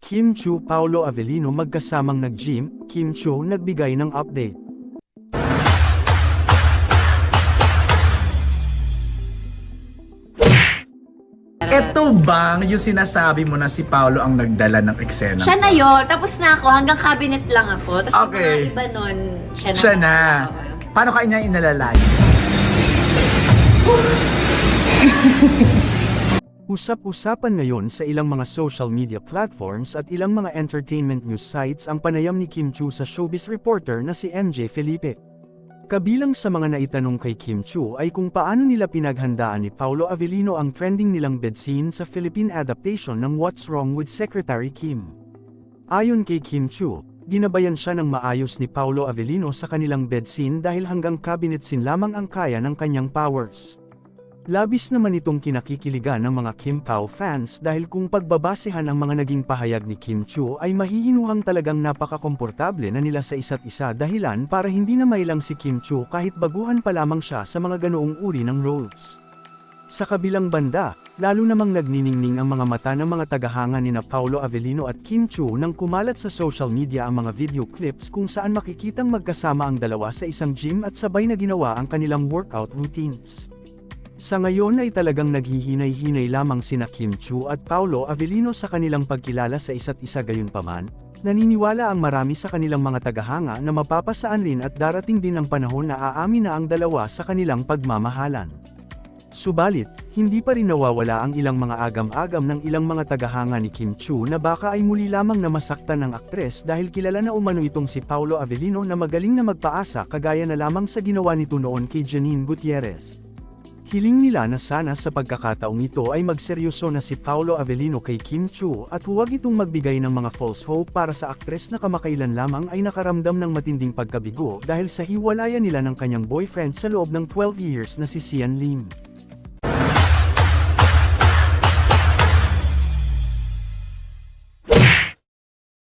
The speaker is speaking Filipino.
Kim Chiu Paolo Avellino magkasamang nag-gym, Kim Chiu nagbigay ng update. Eto bang yung sinasabi mo na si Paolo ang nagdala ng eksena? Siya na yun. Tapos na ako. Hanggang cabinet lang ako. Tapos Okay. yung mga iba nun, siya na. Siya na. Paano ka niya inalalay? Usap-usapan ngayon sa ilang mga social media platforms at ilang mga entertainment news sites ang panayam ni Kim Chiu sa showbiz reporter na si MJ Felipe. Kabilang sa mga naitanong kay Kim Chiu ay kung paano nila pinaghandaan ni Paolo Avellino ang trending nilang bed scene sa Philippine adaptation ng What's Wrong with Secretary Kim. Ayon kay Kim Chiu, ginabayan siya ng maayos ni Paolo Avellino sa kanilang bed scene dahil hanggang cabinet scene lamang ang kaya ng kanyang powers. Labis naman itong kinakikiligan ng mga Kim Pao fans dahil kung pagbabasehan ang mga naging pahayag ni Kim Chiu ay mahihinuhang talagang napakakomportable na nila sa isa't isa dahilan para hindi na mailang si Kim Chiu kahit baguhan pa lamang siya sa mga ganoong uri ng roles. Sa kabilang banda, lalo namang nagniningning ang mga mata ng mga tagahanga nina Paolo Avellino at Kim Chiu nang kumalat sa social media ang mga video clips kung saan makikitang magkasama ang dalawa sa isang gym at sabay na ginawa ang kanilang workout routines. Sa ngayon ay talagang naghihinay-hinay lamang sina Kim Chiu at Paolo Avellino sa kanilang pagkilala sa isa't isa gayunpaman, naniniwala ang marami sa kanilang mga tagahanga na mapapasaan rin at darating din ang panahon na aamin na ang dalawa sa kanilang pagmamahalan. Subalit, hindi pa rin nawawala ang ilang mga agam-agam ng ilang mga tagahanga ni Kim Chiu na baka ay muli lamang na masaktan ng aktres dahil kilala na umano itong si Paolo Avellino na magaling na magpaasa kagaya na lamang sa ginawa nito noon kay Janine Gutierrez. Hiling nila na sana sa pagkakataong ito ay magseryoso na si Paolo Avellino kay Kim Chiu at huwag itong magbigay ng mga false hope para sa aktres na kamakailan lamang ay nakaramdam ng matinding pagkabigo dahil sa hiwalayan nila ng kanyang boyfriend sa loob ng 12 years na si Sian Lim.